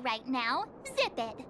way right now. Zip it.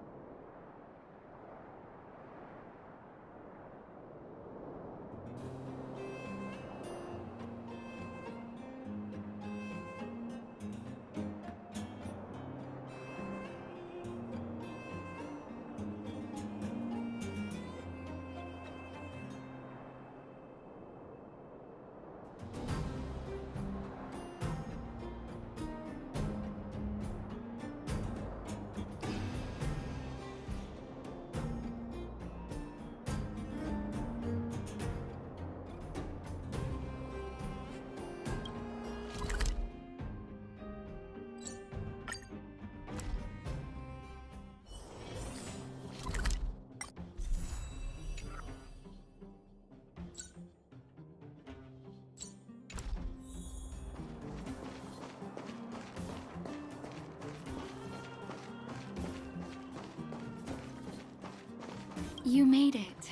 You made it.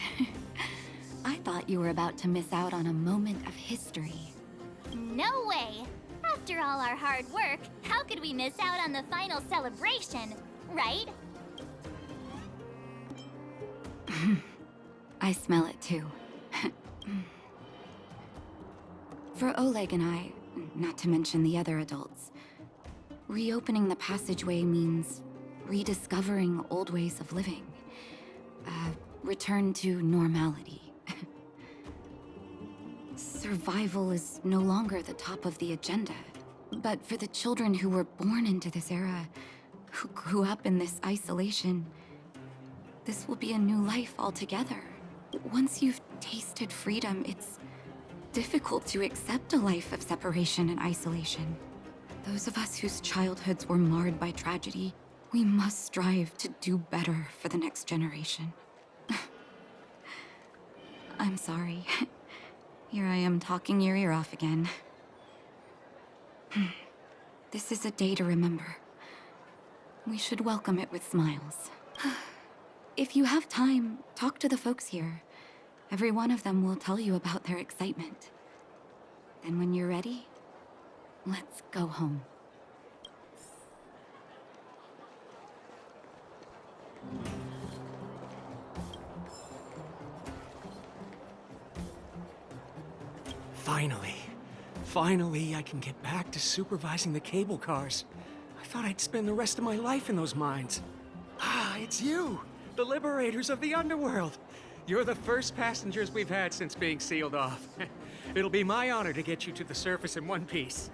I thought you were about to miss out on a moment of history. No way! After all our hard work, how could we miss out on the final celebration, right? I smell it too. For Oleg and I, not to mention the other adults, reopening the passageway means rediscovering old ways of living. Return to normality. Survival is no longer the top of the agenda. But for the children who were born into this era, who grew up in this isolation, this will be a new life altogether. Once you've tasted freedom, it's difficult to accept a life of separation and isolation. Those of us whose childhoods were marred by tragedy, we must strive to do better for the next generation. I'm sorry. Here I am talking your ear off again. This is a day to remember. We should welcome it with smiles. If you have time, talk to the folks here. Every one of them will tell you about their excitement. Then when you're ready, let's go home. Finally, I can get back to supervising the cable cars. I thought I'd spend the rest of my life in those mines. Ah, it's you, the liberators of the underworld. You're the first passengers we've had since being sealed off. It'll be my honor to get you to the surface in one piece.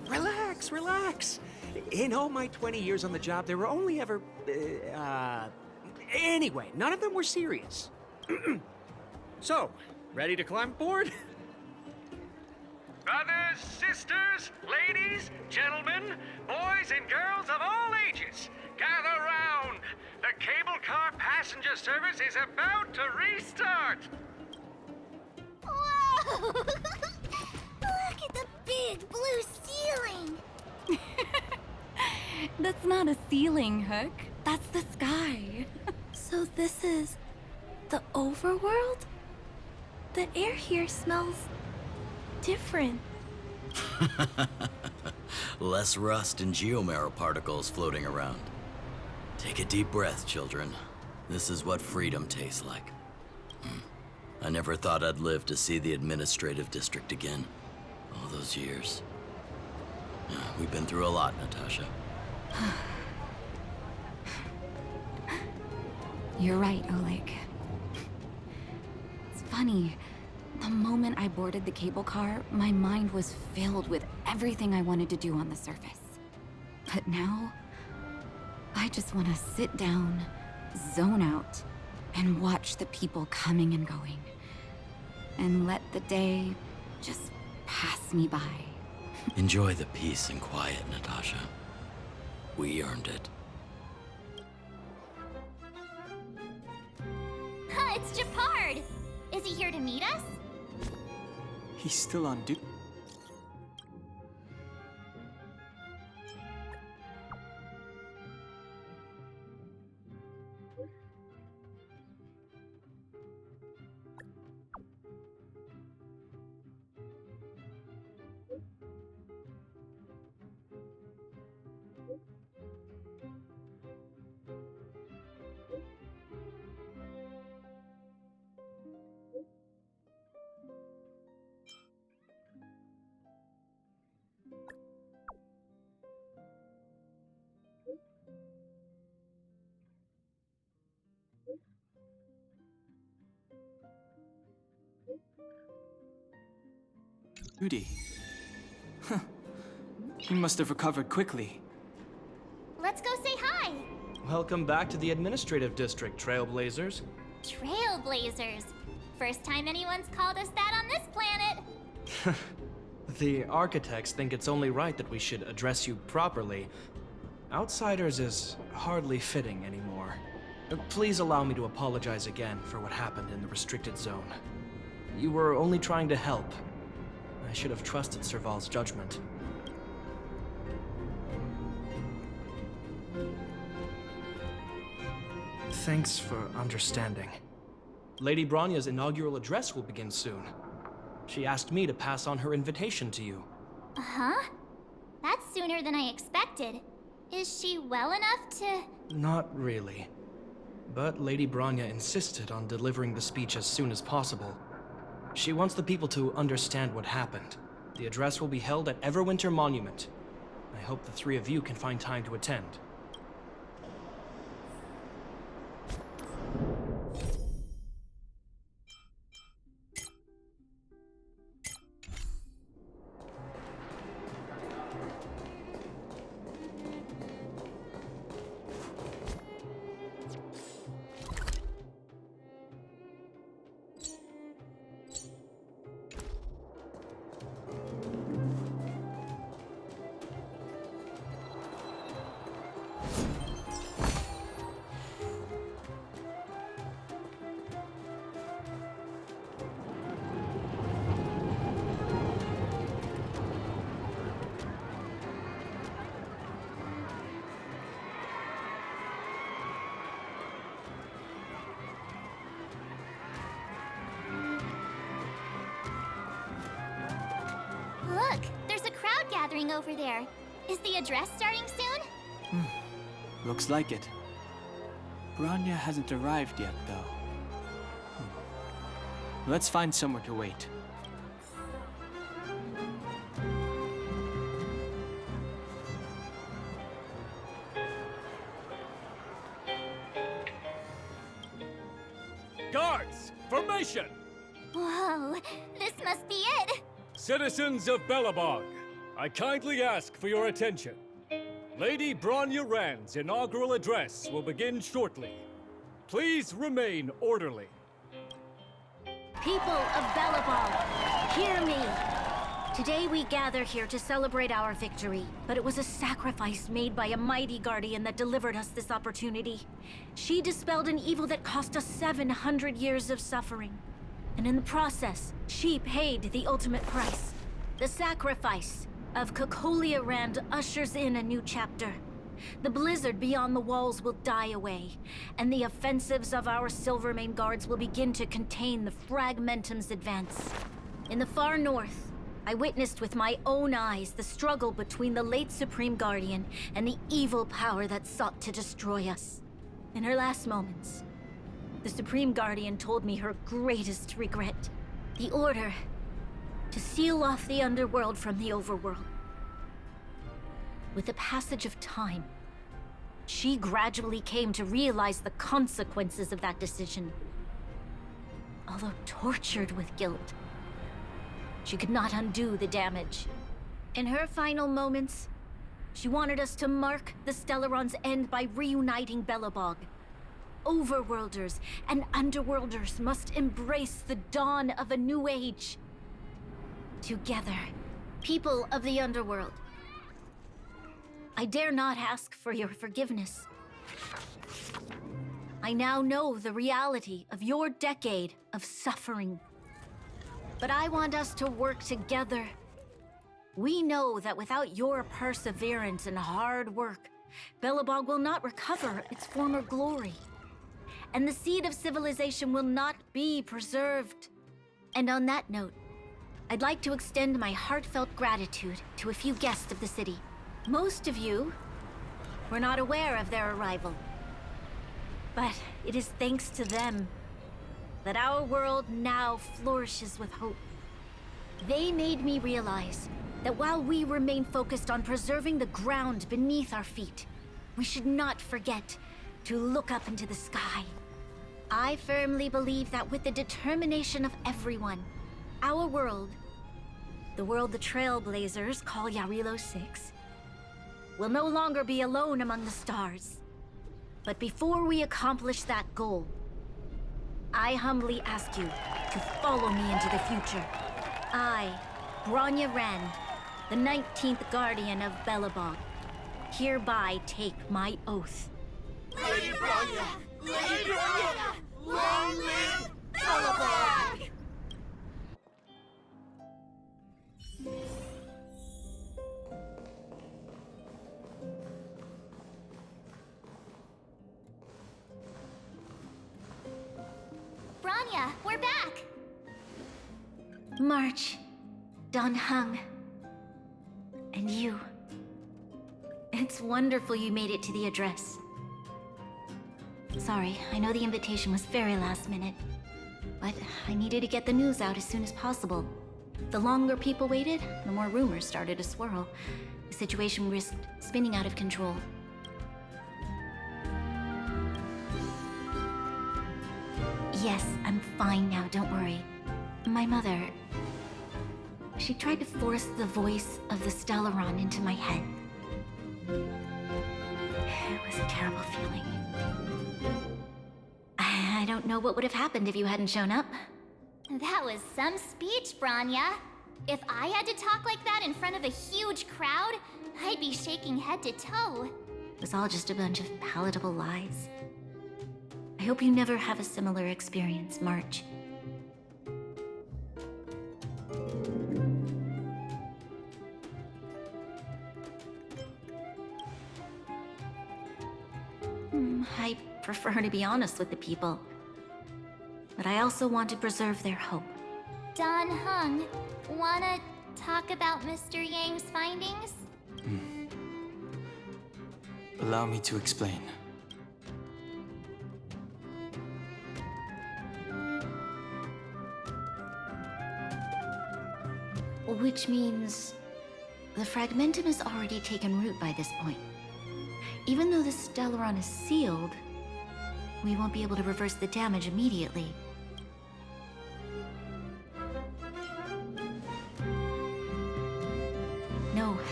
Relax. In all my 20 years on the job, there were only ever, Anyway, none of them were serious. So, ready to climb aboard? Brothers, sisters, ladies, gentlemen, boys and girls of all ages, gather round. The cable car passenger service is about to restart. Whoa! Look at the big blue ceiling! That's not a ceiling, Hook. That's the sky. So this is the overworld? The air here smells different. Less rust and geomarrow particles floating around. Take a deep breath, children. This is what freedom tastes like. I never thought I'd live to see the administrative district again. All those years. We've been through a lot, Natasha. You're right, Oleg. It's funny. The moment I boarded the cable car, my mind was filled with everything I wanted to do on the surface. But now, I just want to sit down, zone out, and watch the people coming and going. And let the day just pass me by. Enjoy the peace and quiet, Natasha. We earned it. It's Japard! Is he here to meet us? He's still on duty. Rudy. Huh. You must have recovered quickly. Let's go say hi! Welcome back to the Administrative District, Trailblazers. Trailblazers. First time anyone's called us that on this planet. The architects think it's only right that we should address you properly. Outsiders is hardly fitting anymore. Please allow me to apologize again for what happened in the restricted zone. You were only trying to help. I should have trusted Serval's judgment. Thanks for understanding. Lady Bronya's inaugural address will begin soon. She asked me to pass on her invitation to you. Huh? That's sooner than I expected. Is she well enough to... Not really. But Lady Bronya insisted on delivering the speech as soon as possible. She wants the people to understand what happened. The address will be held at Everwinter Monument. I hope the three of you can find time to attend. Look, there's a crowd gathering over there. Is the address starting soon? Looks like it. Bronya hasn't arrived yet, though. Let's find somewhere to wait. Guards, formation! Whoa, this must be it! Citizens of Belobog, I kindly ask for your attention. Lady Bronya Rand's inaugural address will begin shortly. Please remain orderly. People of Belobog, hear me! Today we gather here to celebrate our victory, but it was a sacrifice made by a mighty guardian that delivered us this opportunity. She dispelled an evil that cost us 700 years of suffering. And in the process, she paid the ultimate price. The sacrifice of Cocolia Rand ushers in a new chapter. The blizzard beyond the walls will die away, and the offensives of our Silvermane guards will begin to contain the Fragmentum's advance. In the far north, I witnessed with my own eyes the struggle between the late Supreme Guardian and the evil power that sought to destroy us. In her last moments, the Supreme Guardian told me her greatest regret. The order to seal off the underworld from the overworld. With the passage of time, she gradually came to realize the consequences of that decision. Although tortured with guilt, she could not undo the damage. In her final moments, she wanted us to mark the Stellaron's end by reuniting Belobog. Overworlders and Underworlders must embrace the dawn of a new age. Together, people of the Underworld, I dare not ask for your forgiveness. I now know the reality of your decade of suffering. But I want us to work together. We know that without your perseverance and hard work, Belobog will not recover its former glory. And the seed of civilization will not be preserved. And on that note, I'd like to extend my heartfelt gratitude to a few guests of the city. Most of you were not aware of their arrival. But it is thanks to them that our world now flourishes with hope. They made me realize that while we remain focused on preserving the ground beneath our feet, we should not forget to look up into the sky. I firmly believe that with the determination of everyone, our world the world the Trailblazers call Yarilo 6, will no longer be alone among the stars. But before we accomplish that goal, I humbly ask you to follow me into the future. I, Bronya Ren, the 19th Guardian of Belobog, hereby take my oath. Lady Bronya! Lady Bronya! Long live Belobog! Bronya, we're back! March, Don Hung, and you. It's wonderful you made it to the address. Sorry, I know the invitation was very last minute, but I needed to get the news out as soon as possible. The longer people waited, the more rumors started to swirl. The situation risked spinning out of control. Yes, I'm fine now, don't worry. My mother... she tried to force the voice of the Stellaron into my head. It was a terrible feeling. I don't know what would have happened if you hadn't shown up. That was some speech, Bronya. If I had to talk like that in front of a huge crowd, I'd be shaking head to toe. It was all just a bunch of palatable lies. I hope you never have a similar experience, March. I prefer to be honest with the people. But I also want to preserve their hope. Don Hung, wanna talk about Mr. Yang's findings? Allow me to explain. Which means... the Fragmentum has already taken root by this point. Even though the Stellaron is sealed, we won't be able to reverse the damage immediately.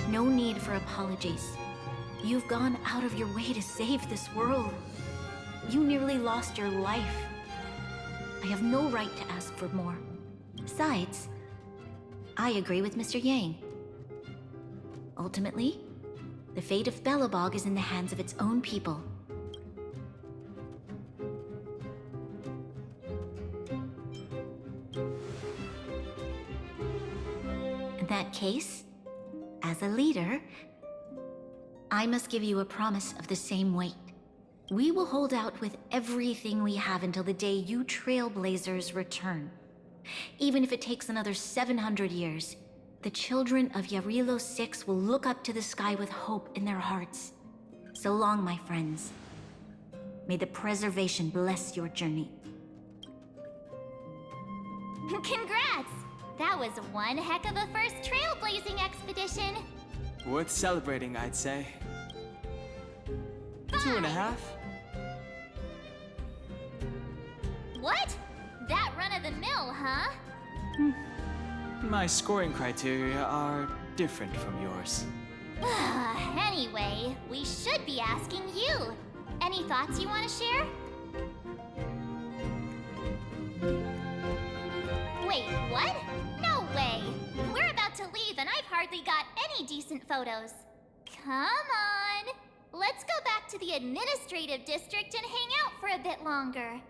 No need for apologies. You've gone out of your way to save this world. You nearly lost your life. I have no right to ask for more. Besides, I agree with Mr. Yang. Ultimately, the fate of Belobog is in the hands of its own people. In that case, as a leader, I must give you a promise of the same weight. We will hold out with everything we have until the day you Trailblazers return. Even if it takes another 700 years, the children of Yarilo 6 will look up to the sky with hope in their hearts. So long, my friends. May the preservation bless your journey. Congrats! That was one heck of a first trailblazing expedition. Worth celebrating, I'd say. 2.5? What? That run-of-the-mill, huh? My scoring criteria are different from yours. Anyway, we should be asking you. Any thoughts you want to share? Wait, what? No way! We're about to leave and I've hardly got any decent photos. Come on! Let's go back to the administrative district and hang out for a bit longer.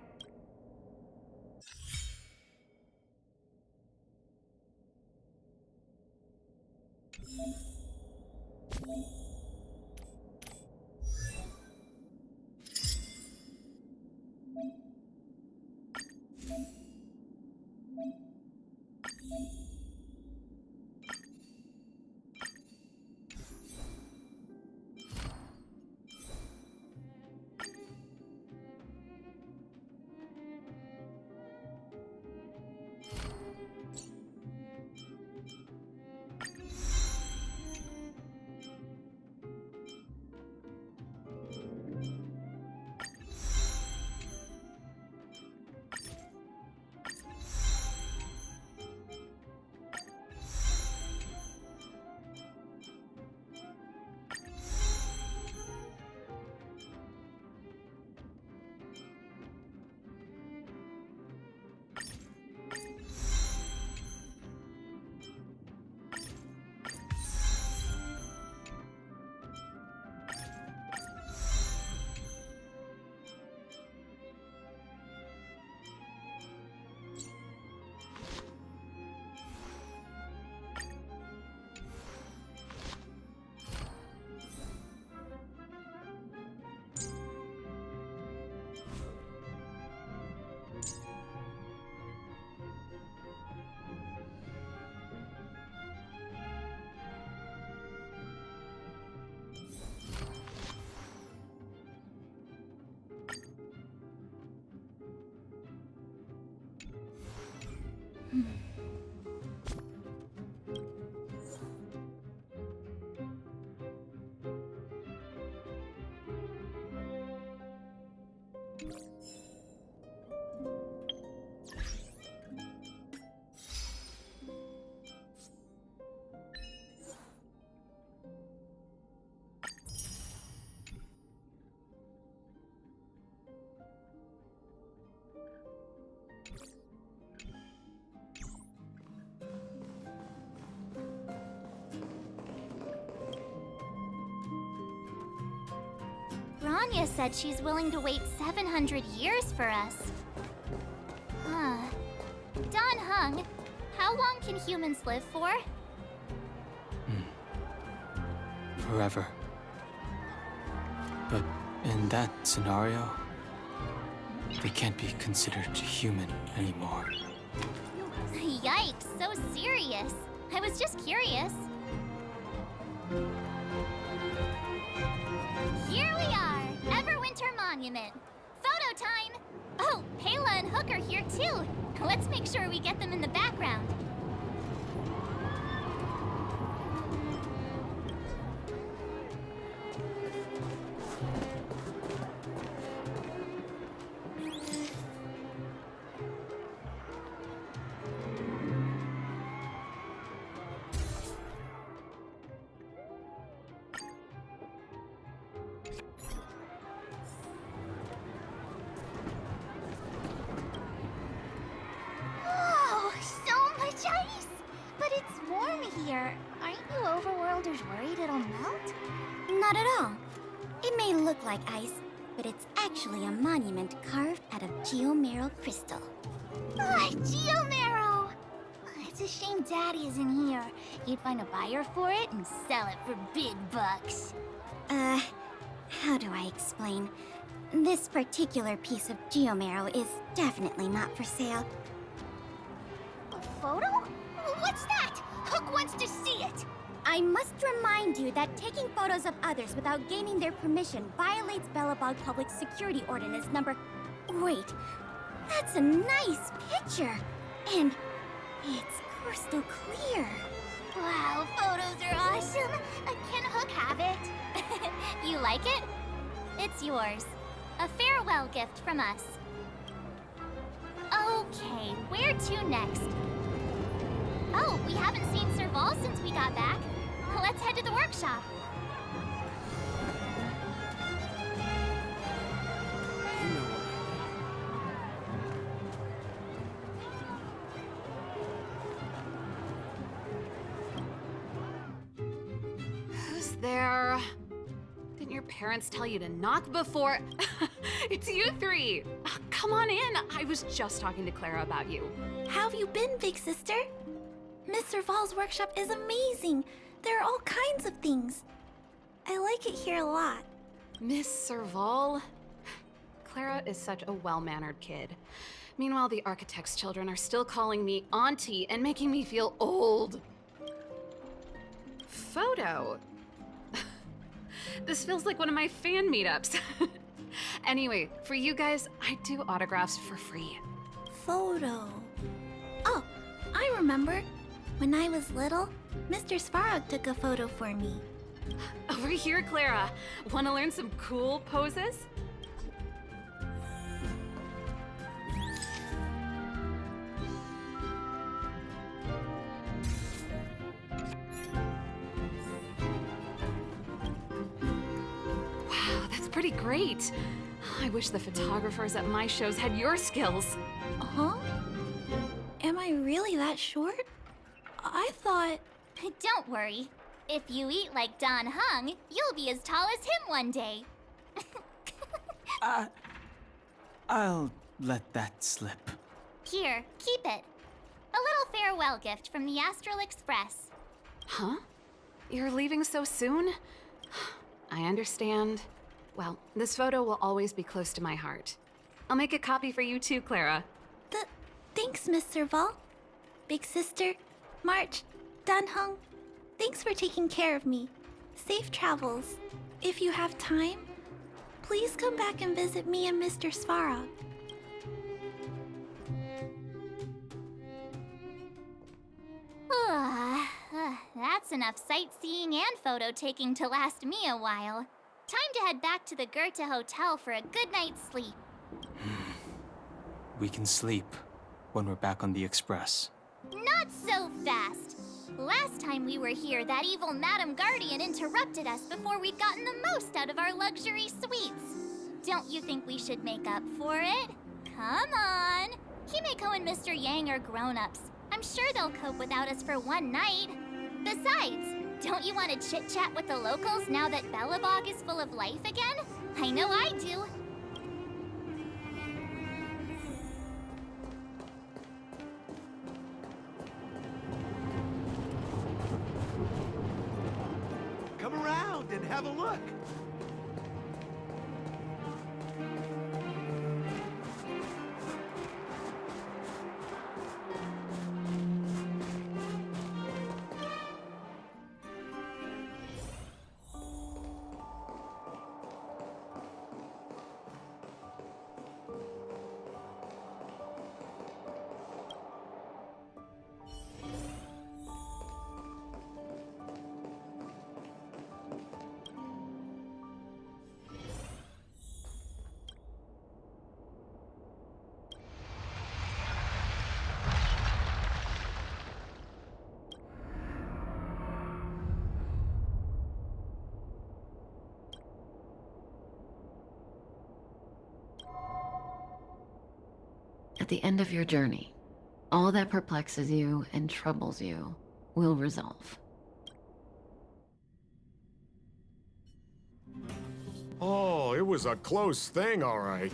Bronya said she's willing to wait 700 years for us. Don Hung, how long can humans live for? Forever. But in that scenario, they can't be considered human anymore. Yikes, so serious. I was just curious. Here we are, Everwinter Monument. Photo time! Oh, Payla and Hook are here too. Let's make sure we get them in the background. Oh, so much ice! But it's warm here. Aren't you overworlders worried it'll melt? Not at all. It may look like ice, but it's actually a monument carved out of geomeral crystal. Ah, Geomero! It's a shame Daddy isn't here. He'd find a buyer for it and sell it for big bucks. How do I explain? This particular piece of geomeral is definitely not for sale. A photo? What's that? Hook wants to see it! I must remind you that taking photos of others without gaining their permission violates Belobog Public Security Ordinance number... Wait, that's a nice picture! And it's crystal clear. Wow, photos are awesome! Can Hook have it? You like it? It's yours. A farewell gift from us. Okay, where to next? Oh, we haven't seen Serval since we got back. Let's head to the workshop. You know Who's there? Didn't your parents tell you to knock before? It's you three! Come on in! I was just talking to Clara about you. How have you been, big sister? Mr. Val's workshop is amazing. There are all kinds of things. I like it here a lot. Miss Serval? Clara is such a well-mannered kid. Meanwhile, the architect's children are still calling me auntie and making me feel old. Photo? This feels like one of my fan meetups. Anyway, for you guys, I do autographs for free. Photo. Oh, I remember. When I was little, Mr. Svarog took a photo for me. Over here, Clara. Want to learn some cool poses? Wow, that's pretty great. I wish the photographers at my shows had your skills. Huh? Am I really that short? I thought... Don't worry. If you eat like Don Hung, you'll be as tall as him one day. I'll let that slip. Here, keep it. A little farewell gift from the Astral Express. Huh? You're leaving so soon? I understand. Well, this photo will always be close to my heart. I'll make a copy for you too, Clara. Thanks, Mr. Val. Big sister, March, Dan Hung, thanks for taking care of me. Safe travels. If you have time, please come back and visit me and Mr. Svarog. That's enough sightseeing and photo taking to last me a while. Time to head back to the Goethe Hotel for a good night's sleep. We can sleep when we're back on the Express. Not so fast! Last time we were here, that evil Madam Guardian interrupted us before we'd gotten the most out of our luxury suites. Don't you think we should make up for it? Come on! Himeko and Mr. Yang are grown-ups. I'm sure they'll cope without us for one night. Besides, Don't you want to chit-chat with the locals now that Belobog is full of life again? I know I do. Come around and have a look. At the end of your journey, all that perplexes you and troubles you will resolve. Oh, it was a close thing, all right.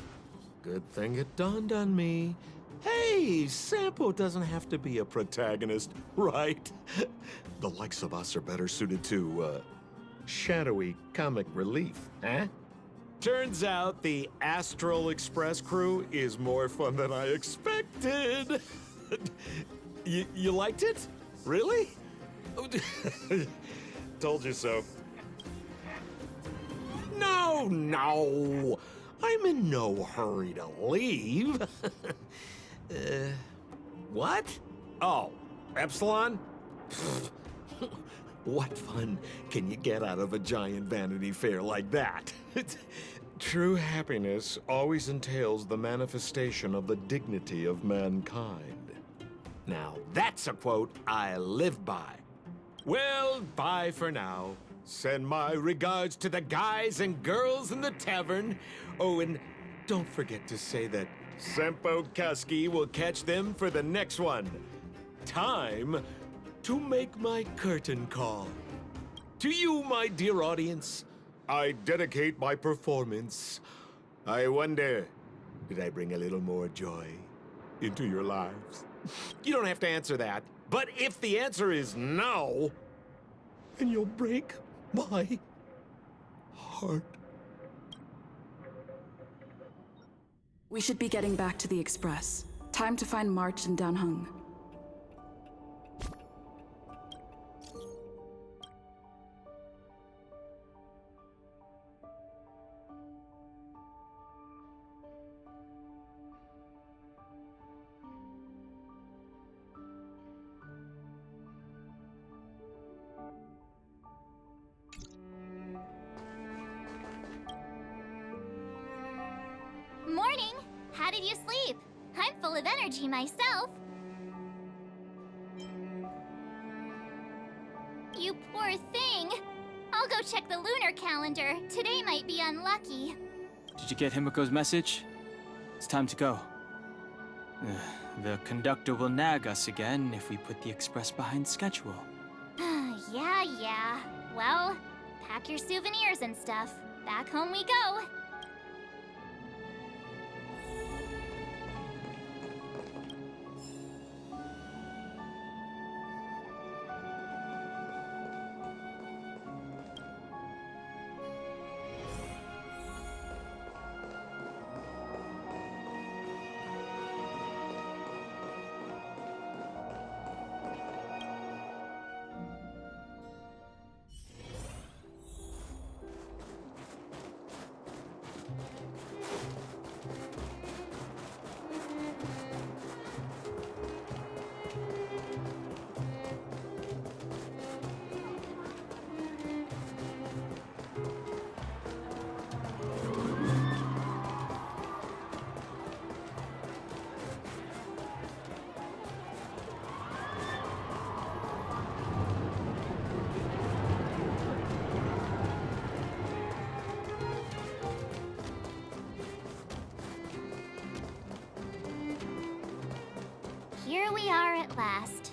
Good thing it dawned on me. Hey, Sampo doesn't have to be a protagonist, right? The likes of us are better suited to, shadowy comic relief, huh? Turns out the Astral Express crew is more fun than I expected. You liked it? Really? Told you so. No. I'm in no hurry to leave. What? Oh, Epsilon? What fun can you get out of a giant Vanity Fair like that? True happiness always entails the manifestation of the dignity of mankind. Now, that's a quote I live by. Well, bye for now. Send my regards to the guys and girls in the tavern. Oh, and don't forget to say that Sempo Kasky will catch them for the next one. Time to make my curtain call. To you, my dear audience, I dedicate my performance. I wonder, did I bring a little more joy into your lives? You don't have to answer that, but if the answer is no, then you'll break my heart. We should be getting back to the Express. Time to find March and Danheng. Morning! How did you sleep? I'm full of energy myself. You poor thing. I'll go check the lunar calendar. Today might be unlucky. Did you get Himiko's message? It's time to go. The conductor will nag us again if we put the express behind schedule. Yeah. Well, pack your souvenirs and stuff. Back home we go. Here we are at last.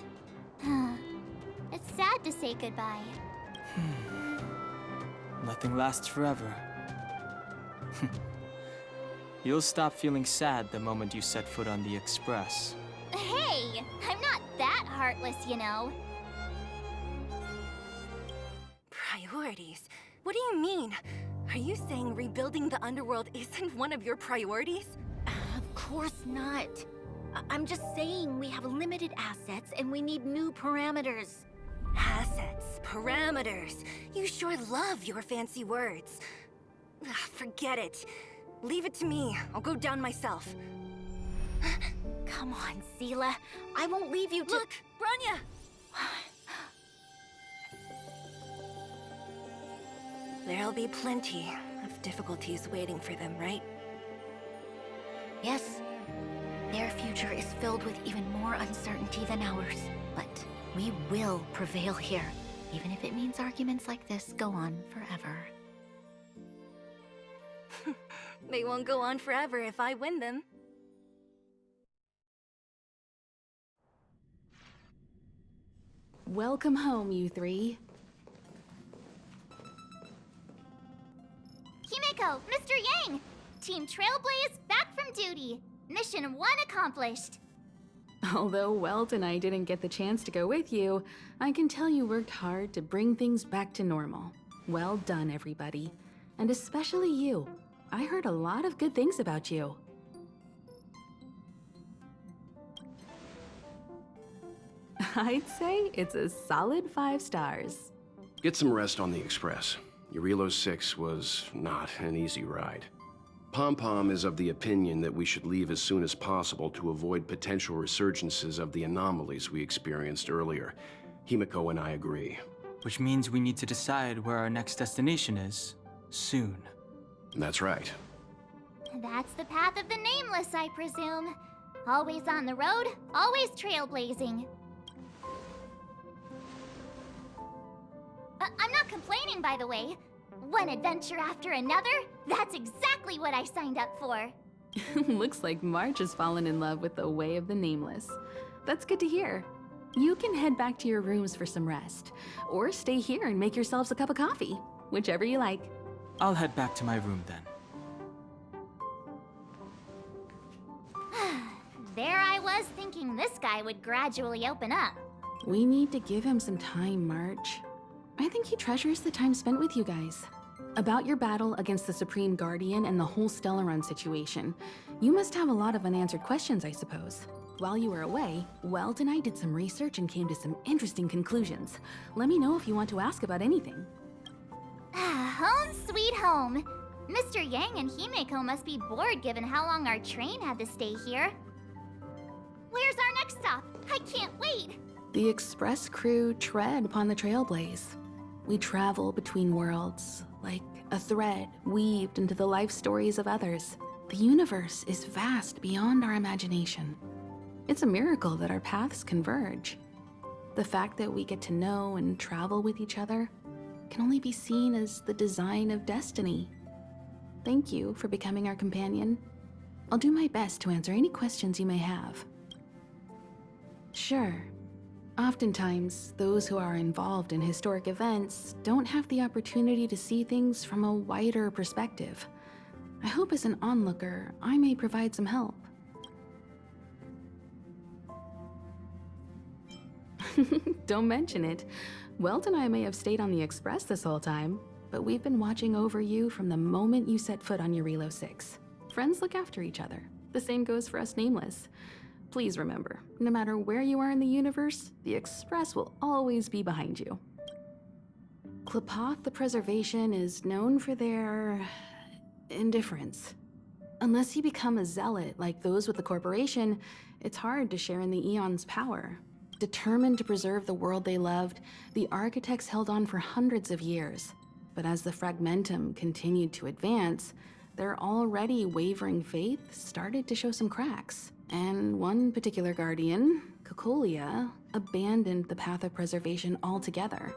It's sad to say goodbye. Nothing lasts forever. You'll stop feeling sad the moment you set foot on the Express. Hey, I'm not that heartless, you know. Priorities? What do you mean? Are you saying rebuilding the underworld isn't one of your priorities? Of course not. I'm just saying we have limited assets and we need new parameters. Assets, parameters. You sure love your fancy words. Ugh, forget it. Leave it to me. I'll go down myself. Come on, Seela. I won't leave you to— Look, Bronya! There'll be plenty of difficulties waiting for them, right? Yes. Their future is filled with even more uncertainty than ours. But we will prevail here, even if it means arguments like this go on forever. They won't go on forever if I win them. Welcome home, you three. Himeko, Mr. Yang! Team Trailblaze back from duty. Mission 1 accomplished. Although Welt and I didn't get the chance to go with you, I can tell you worked hard to bring things back to normal. Well done, everybody. And especially you. I heard a lot of good things about you. I'd say it's a solid 5 stars. Get some rest on the Express. Eurilo 6 was not an easy ride. Pom-Pom is of the opinion that we should leave as soon as possible to avoid potential resurgences of the anomalies we experienced earlier. Himeko and I agree. Which means we need to decide where our next destination is, soon. That's right. That's the path of the Nameless, I presume. Always on the road, always trailblazing. I'm not complaining, by the way. One adventure after another, that's exactly what I signed up for. Looks like March has fallen in love with the way of the Nameless. That's good to hear. You can head back to your rooms for some rest, or stay here and make yourselves a cup of coffee, whichever you like. I'll head back to my room then. There I was thinking this guy would gradually open up. We need to give him some time, March. I think he treasures the time spent with you guys. About your battle against the Supreme Guardian and the whole Stellaron situation, you must have a lot of unanswered questions, I suppose. While you were away, Welt and I did some research and came to some interesting conclusions. Let me know if you want to ask about anything. Home sweet home. Mr. Yang and Himeko must be bored given how long our train had to stay here. Where's our next stop? I can't wait! The Express crew tread upon the Trailblaze. We travel between worlds, like a thread weaved into the life stories of others. The universe is vast beyond our imagination. It's a miracle that our paths converge. The fact that we get to know and travel with each other can only be seen as the design of destiny. Thank you for becoming our companion. I'll do my best to answer any questions you may have. Sure. Oftentimes, those who are involved in historic events don't have the opportunity to see things from a wider perspective. I hope as an onlooker, I may provide some help. Don't mention it. Welt and I may have stayed on the Express this whole time, but we've been watching over you from the moment you set foot on Eurilo 6. Friends look after each other. The same goes for us Nameless. Please remember, no matter where you are in the universe, the Express will always be behind you. Qlipoth the Preservation is known for their indifference. Unless you become a zealot like those with the corporation, it's hard to share in the Aeon's power. Determined to preserve the world they loved, the architects held on for hundreds of years. But as the Fragmentum continued to advance, their already wavering faith started to show some cracks. And one particular guardian, Cocolia, abandoned the path of preservation altogether.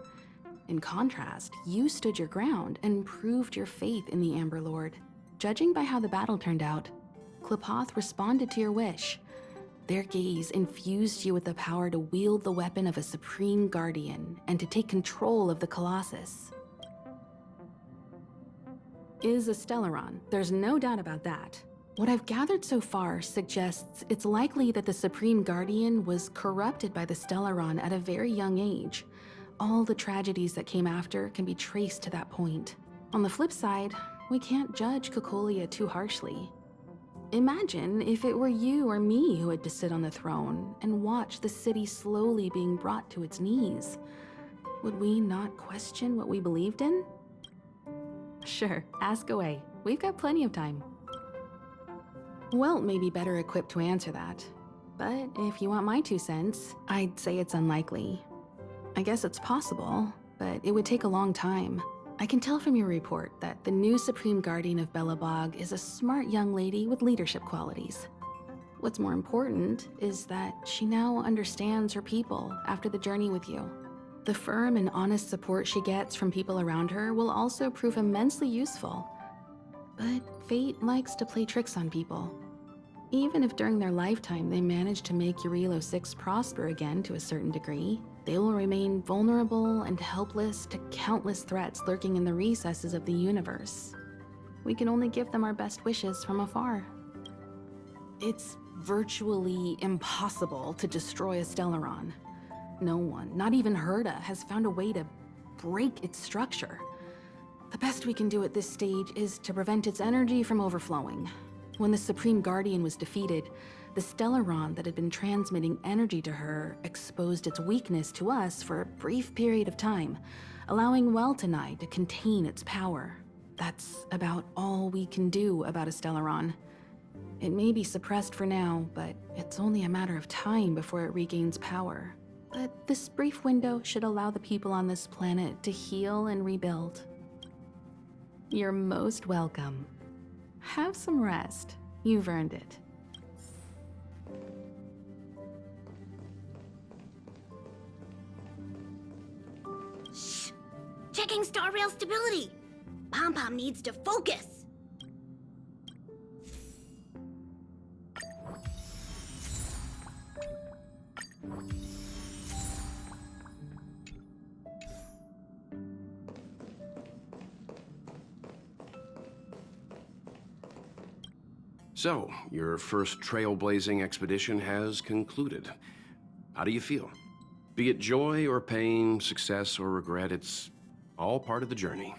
In contrast, you stood your ground and proved your faith in the Amber Lord. Judging by how the battle turned out, Qlipoth responded to your wish. Their gaze infused you with the power to wield the weapon of a supreme guardian and to take control of the Colossus. is a Stellaron. There's no doubt about that. What I've gathered so far suggests it's likely that the Supreme Guardian was corrupted by the Stellaron at a very young age. All the tragedies that came after can be traced to that point. On the flip side, we can't judge Cocolia too harshly. Imagine if it were you or me who had to sit on the throne and watch the city slowly being brought to its knees. Would we not question what we believed in? Sure, ask away. We've got plenty of time. Welt may be better equipped to answer that, but if you want my 2 cents, I'd say it's unlikely. I guess it's possible, but it would take a long time. I can tell from your report that the new Supreme Guardian of Belobog is a smart young lady with leadership qualities. What's more important is that she now understands her people after the journey with you. The firm and honest support she gets from people around her will also prove immensely useful. But fate likes to play tricks on people. Even if during their lifetime they manage to make Eurilo 6 prosper again to a certain degree, they will remain vulnerable and helpless to countless threats lurking in the recesses of the universe. We can only give them our best wishes from afar. It's virtually impossible to destroy a Stellaron. No one, not even Herda, has found a way to break its structure. The best we can do at this stage is to prevent its energy from overflowing. When the Supreme Guardian was defeated, the Stellaron that had been transmitting energy to her exposed its weakness to us for a brief period of time, allowing Welt and I to contain its power. That's about all we can do about a Stellaron. It may be suppressed for now, but it's only a matter of time before it regains power. But this brief window should allow the people on this planet to heal and rebuild. You're most welcome. Have some rest. You've earned it. Shh! Checking star rail stability! Pom-Pom needs to focus! So, your first trailblazing expedition has concluded. How do you feel? Be it joy or pain, success or regret, it's all part of the journey.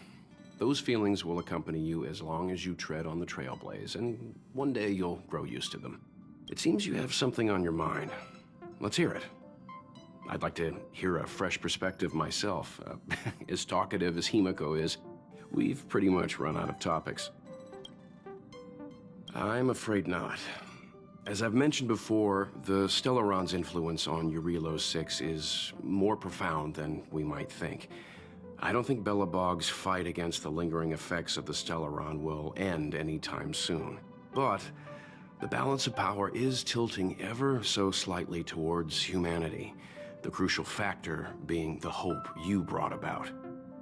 Those feelings will accompany you as long as you tread on the trailblaze, and one day you'll grow used to them. It seems you have something on your mind. Let's hear it. I'd like to hear a fresh perspective myself. As talkative as Himiko is, we've pretty much run out of topics. I'm afraid not. As I've mentioned before, the Stellaron's influence on Eurilo 6 is more profound than we might think. I don't think Belobog's fight against the lingering effects of the Stellaron will end anytime soon. But the balance of power is tilting ever so slightly towards humanity, the crucial factor being the hope you brought about.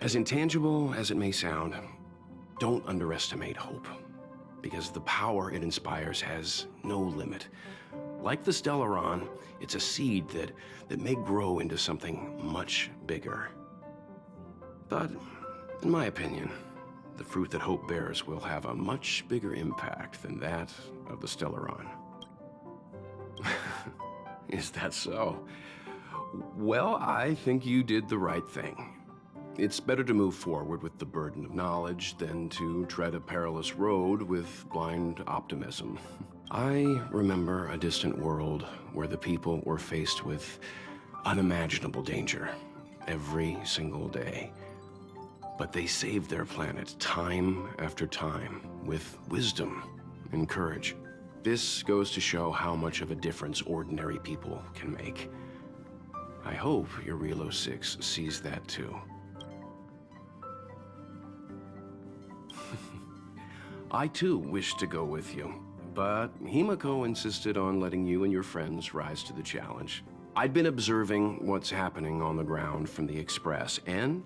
As intangible as it may sound, don't underestimate hope, because the power it inspires has no limit. Like the Stellaron, it's a seed that may grow into something much bigger. But, in my opinion, the fruit that hope bears will have a much bigger impact than that of the Stellaron. Is that so? Well, I think you did the right thing. It's better to move forward with the burden of knowledge than to tread a perilous road with blind optimism. I remember a distant world where the people were faced with unimaginable danger every single day. But they saved their planet time after time with wisdom and courage. This goes to show how much of a difference ordinary people can make. I hope Eurilo 6 sees that too. I too wish to go with you, but Himiko insisted on letting you and your friends rise to the challenge. I'd been observing what's happening on the ground from the Express, and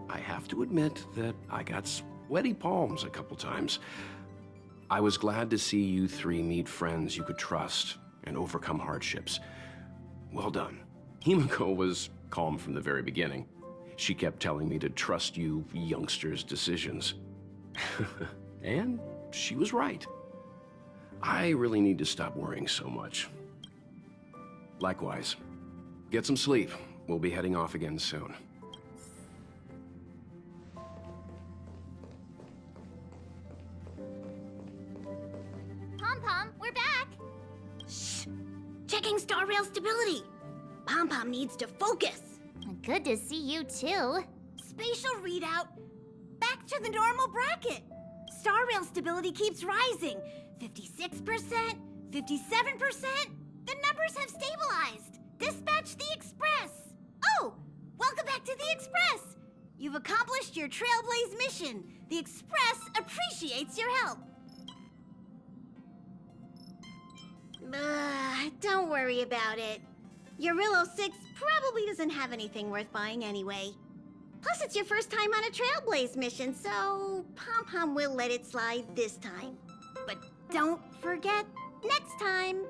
I have to admit that I got sweaty palms a couple times. I was glad to see you three meet friends you could trust and overcome hardships. Well done. Himiko was calm from the very beginning. She kept telling me to trust you youngsters' decisions. And she was right. I really need to stop worrying so much. Likewise. Get some sleep. We'll be heading off again soon. Pom-Pom, we're back! Shh! Checking star rail stability! Pom-Pom needs to focus! Good to see you too. Spatial readout, back to the normal bracket. Star rail stability keeps rising. 56%, 57%. The numbers have stabilized. Dispatch the Express. Oh, welcome back to the Express. You've accomplished your Trailblaze mission. The Express appreciates your help. Don't worry about it. Eurillo 6 probably doesn't have anything worth buying anyway. Plus, it's your first time on a Trailblaze mission, so Pom-Pom will let it slide this time. But don't forget, next time.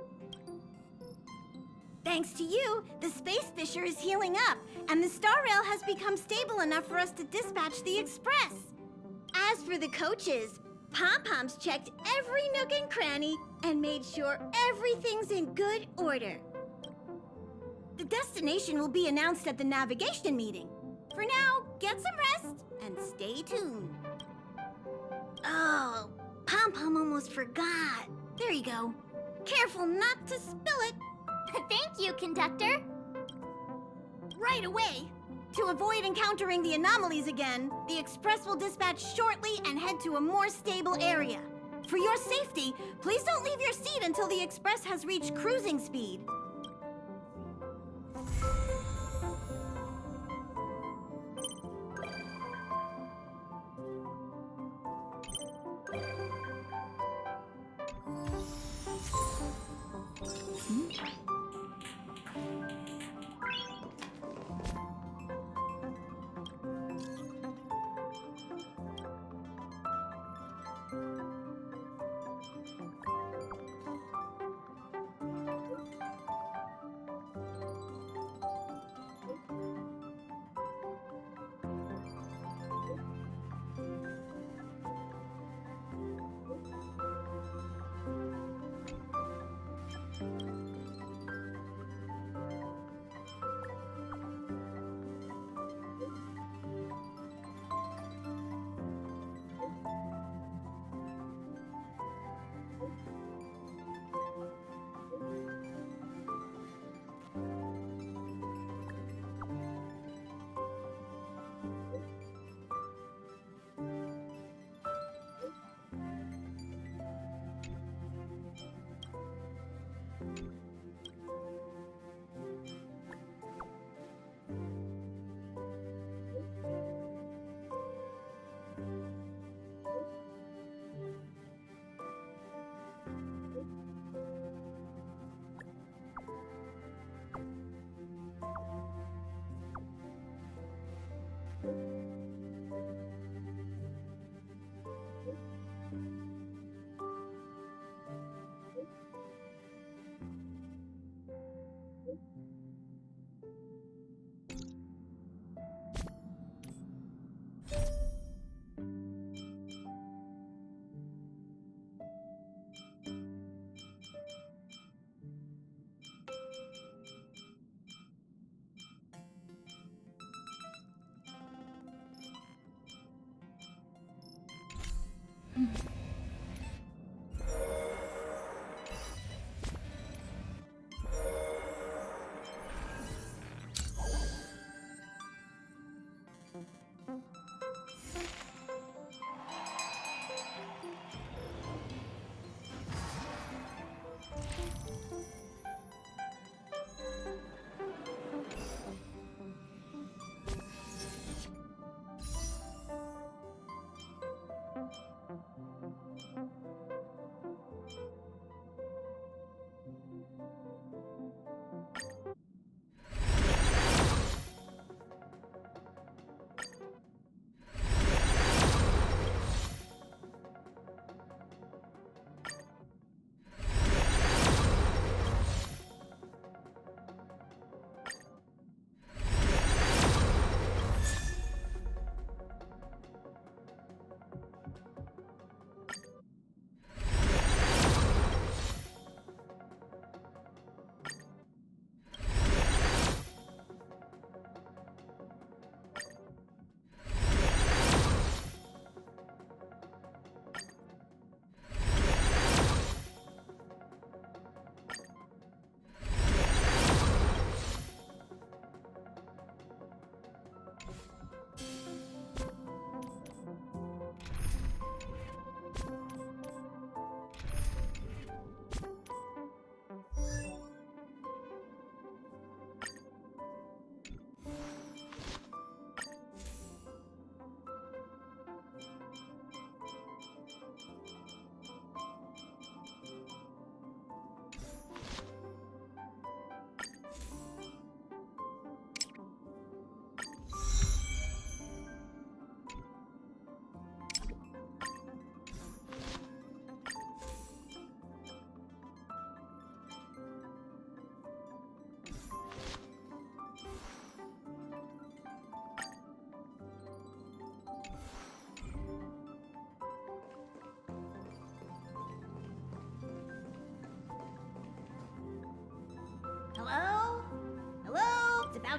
Thanks to you, the Space Fisher is healing up, and the Star Rail has become stable enough for us to dispatch the Express. As for the coaches, Pom-Pom's checked every nook and cranny and made sure everything's in good order. The destination will be announced at the navigation meeting. For now, get some rest and stay tuned. Oh, Pom-Pom almost forgot. There you go. Careful not to spill it. Thank you, conductor. Right away. To avoid encountering the anomalies again, the Express will dispatch shortly and head to a more stable area. For your safety, please don't leave your seat until the Express has reached cruising speed.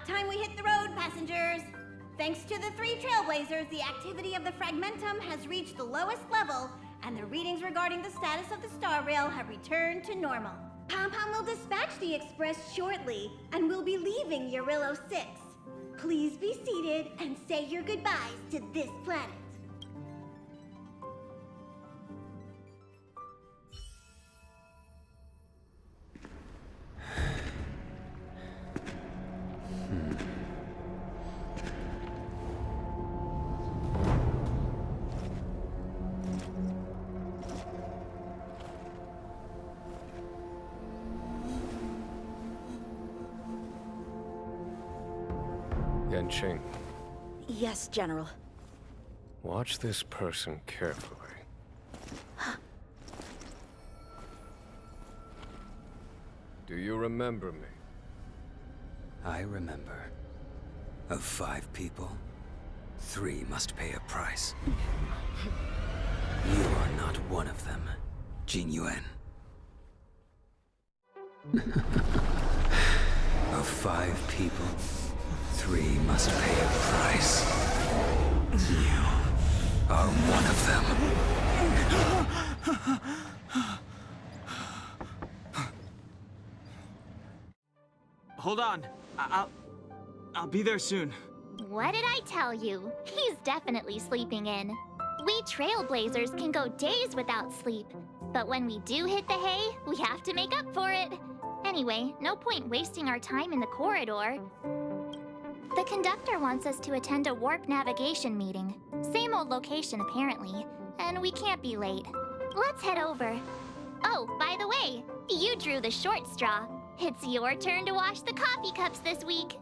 About time we hit the road, passengers. Thanks to the 3 trailblazers, the activity of the fragmentum has reached the lowest level, and the readings regarding the status of the star rail have returned to normal. Pom-Pom will dispatch the express shortly, and we'll be leaving Eurillo 6. Please be seated and say your goodbyes to this planet. Yanqing, Yes, General. watch this person carefully. Do you remember me? I remember. Of 5 people, 3 must pay a price. You are not one of them, Jin Yuan. Of 5 people, 3 must pay a price. You are one of them. Hold on. I'll be there soon. What did I tell you? He's definitely sleeping in. We trailblazers can go days without sleep. But when we do hit the hay, we have to make up for it. Anyway, no point wasting our time in the corridor. The conductor wants us to attend a warp navigation meeting. Same old location, apparently. And we can't be late. Let's head over. Oh, by the way, you drew the short straw. It's your turn to wash the coffee cups this week.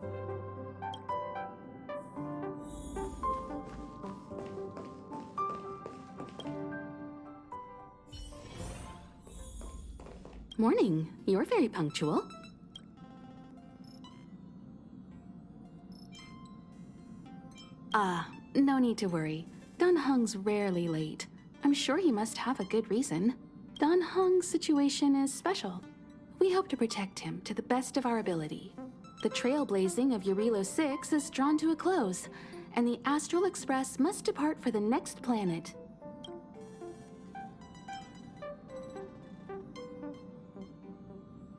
Morning. You're very punctual. No need to worry. Dan Heng's rarely late. I'm sure he must have a good reason. Dan Heng's situation is special. We hope to protect him to the best of our ability. The trailblazing of Eurillo 6 is drawn to a close, and the Astral Express must depart for the next planet.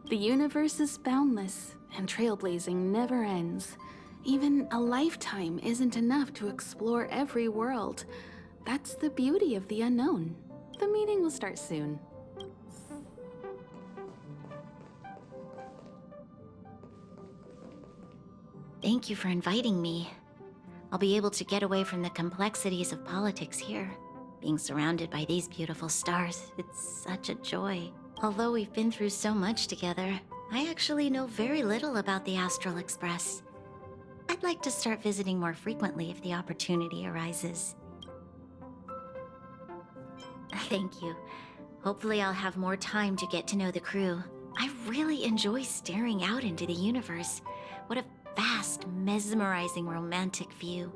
The universe is boundless, and trailblazing never ends. Even a lifetime isn't enough to explore every world. That's the beauty of the unknown. The meeting will start soon. Thank you for inviting me. I'll be able to get away from the complexities of politics here. Being surrounded by these beautiful stars, it's such a joy. Although we've been through so much together, I actually know very little about the Astral Express. I'd like to start visiting more frequently if the opportunity arises. Thank you. Hopefully I'll have more time to get to know the crew. I really enjoy staring out into the universe. What a vast, mesmerizing, romantic view.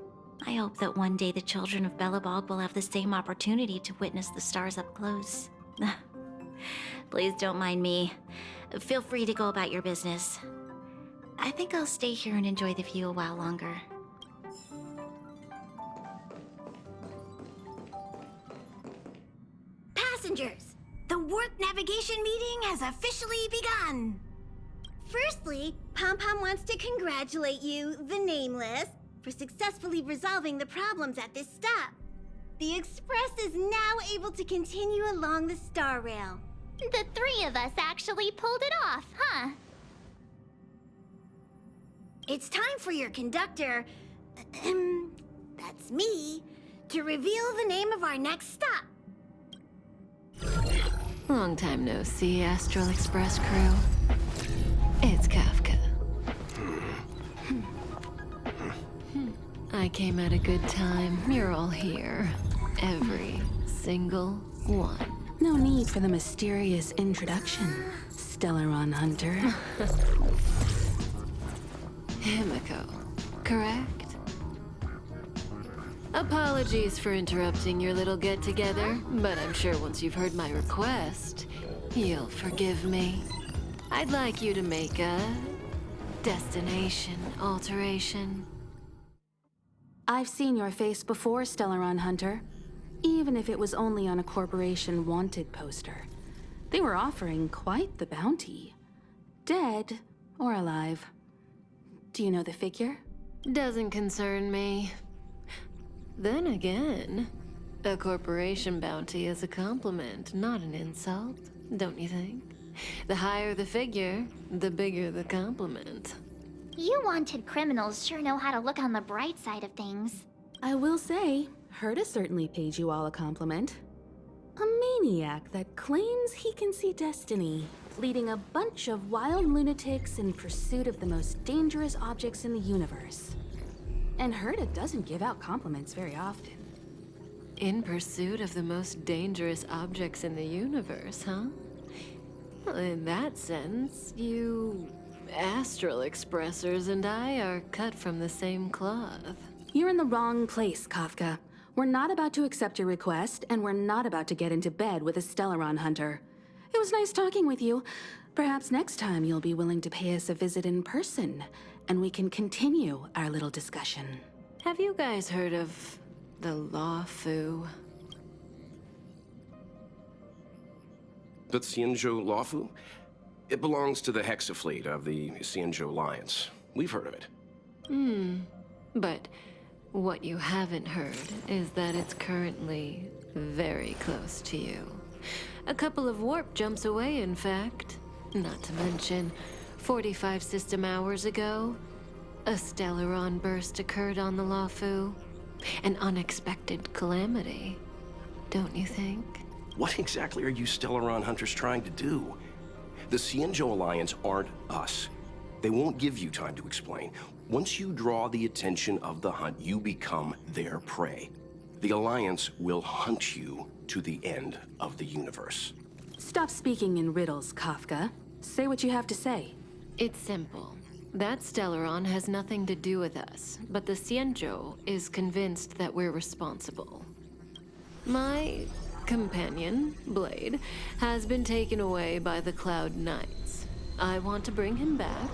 I hope that one day the children of Belobog will have the same opportunity to witness the stars up close. Please don't mind me. Feel free to go about your business. I think I'll stay here and enjoy the view a while longer. Passengers, the warp navigation meeting has officially begun. Firstly, Pom-Pom wants to congratulate you, the Nameless, for successfully resolving the problems at this stop. The Express is now able to continue along the Star Rail. The 3 of us actually pulled it off, huh? It's time for your conductor, that's me, to reveal the name of our next stop. Long time no see, Astral Express crew. It's Kafka. I came at a good time. You're all here. Every single one. No need for the mysterious introduction, Stellaron Hunter. Himiko, correct? Apologies for interrupting your little get-together, but I'm sure once you've heard my request, you'll forgive me. I'd like you to make a Destination alteration. I've seen your face before, Stellaron Hunter. Even if it was only on a corporation wanted poster. They were offering quite the bounty. Dead or alive. Do you know the figure? Doesn't concern me. Then again, a corporation bounty is a compliment, not an insult, don't you think? The higher the figure, the bigger the compliment. You wanted criminals sure know how to look on the bright side of things. I will say, Herta certainly paid you all a compliment. A maniac that claims he can see destiny, leading a bunch of wild lunatics in pursuit of the most dangerous objects in the universe. And Herta doesn't give out compliments very often. In pursuit of the most dangerous objects in the universe, huh? Well, in that sense, you astral expressors and I are cut from the same cloth. You're in the wrong place, Kafka. We're not about to accept your request, and we're not about to get into bed with a Stellaron Hunter. It was nice talking with you. Perhaps next time you'll be willing to pay us a visit in person, and we can continue our little discussion. Have you guys heard of the Law Fu? The Xianzhou Lawfu? It belongs to the Hexafleet of the Xianzhou Alliance. We've heard of it. But what you haven't heard is that it's currently very close to you. A couple of warp jumps away, in fact. Not to mention, 45 system hours ago, a Stellaron burst occurred on the Lawfu. An unexpected calamity, don't you think? What exactly are you Stellaron Hunters trying to do? The Xianzhou Alliance aren't us. They won't give you time to explain. Once you draw the attention of the hunt, you become their prey. The Alliance will hunt you to the end of the universe. Stop speaking in riddles, Kafka. Say what you have to say. It's simple. That Stellaron has nothing to do with us, but the Xianzhou is convinced that we're responsible. My companion, Blade, has been taken away by the Cloud Knights. I want to bring him back,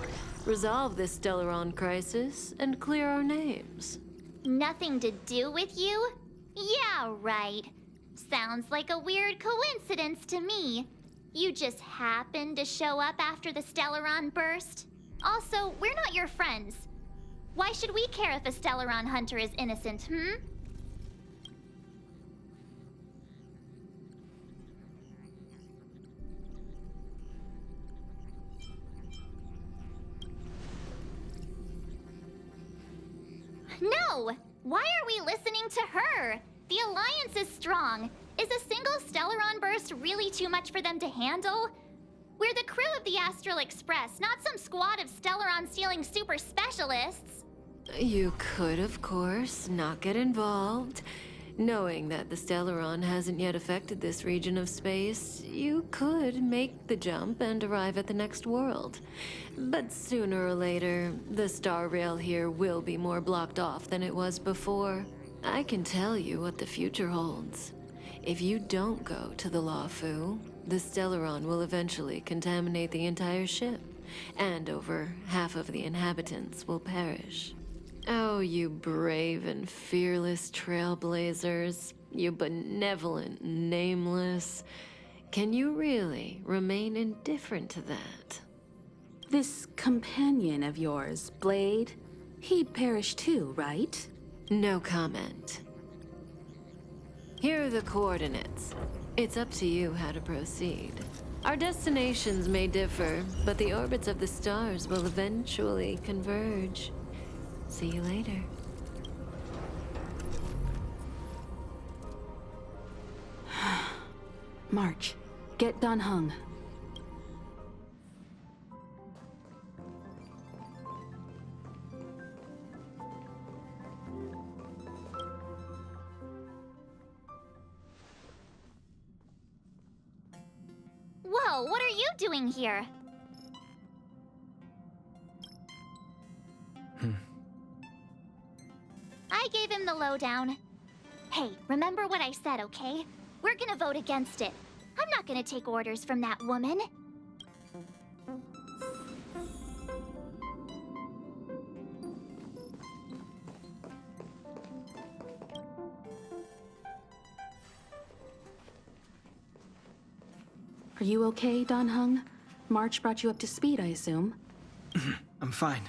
resolve this Stellaron crisis, and clear our names. Nothing to do with you? Yeah, right. Sounds like a weird coincidence to me. You just happened to show up after the Stellaron burst? Also, we're not your friends. Why should we care if a Stellaron hunter is innocent, No! Why are we listening to her? The Alliance is strong. Is a single Stellaron burst really too much for them to handle? We're the crew of the Astral Express, not some squad of Stellaron-stealing super specialists. You could, of course, not get involved. Knowing that the Stellaron hasn't yet affected this region of space, you could make the jump and arrive at the next world. But sooner or later, the star rail here will be more blocked off than it was before. I can tell you what the future holds. If you don't go to the Lawfu, the Stellaron will eventually contaminate the entire ship, and over half of the inhabitants will perish. Oh, you brave and fearless trailblazers, you benevolent nameless. Can you really remain indifferent to that? This companion of yours, Blade, he'd perish too, right? No comment. Here are the coordinates. It's up to you how to proceed. Our destinations may differ, but the orbits of the stars will eventually converge. See you later. March, get Dan Heng. Whoa, what are you doing here? I gave him the lowdown. Hey, remember what I said, okay? We're gonna vote against it. I'm not gonna take orders from that woman. Are you okay, Dan Heng? March brought you up to speed, I assume? I'm fine.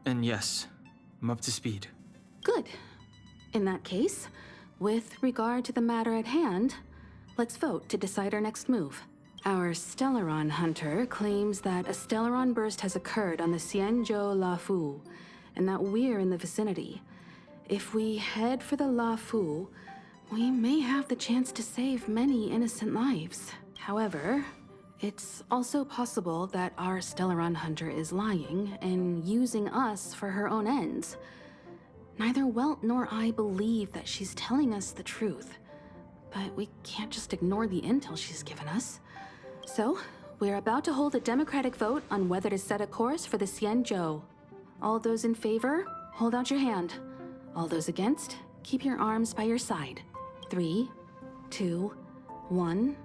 And yes, I'm up to speed. Good. In that case, with regard to the matter at hand, let's vote to decide our next move. Our Stellaron hunter claims that a Stellaron burst has occurred on the Xianzhou Lafu, and that we're in the vicinity. If we head for the Lafu, we may have the chance to save many innocent lives. However, it's also possible that our Stellaron hunter is lying and using us for her own ends. Neither Welt nor I believe that she's telling us the truth, but we can't just ignore the intel she's given us. So, we're about to hold a democratic vote on whether to set a course for the Xianzhou. All those in favor, hold out your hand. All those against, keep your arms by your side. 3, 2, 1.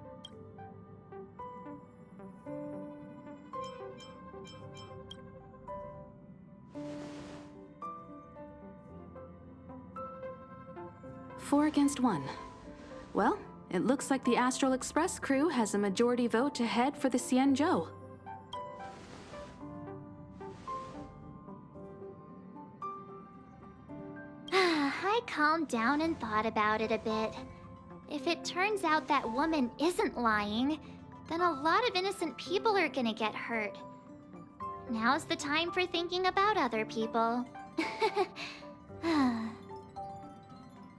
Four against 1. Well, it looks like the Astral Express crew has a majority vote to head for the Xianzhou. I calmed down and thought about it a bit. If it turns out that woman isn't lying, then a lot of innocent people are gonna get hurt. Now's the time for thinking about other people.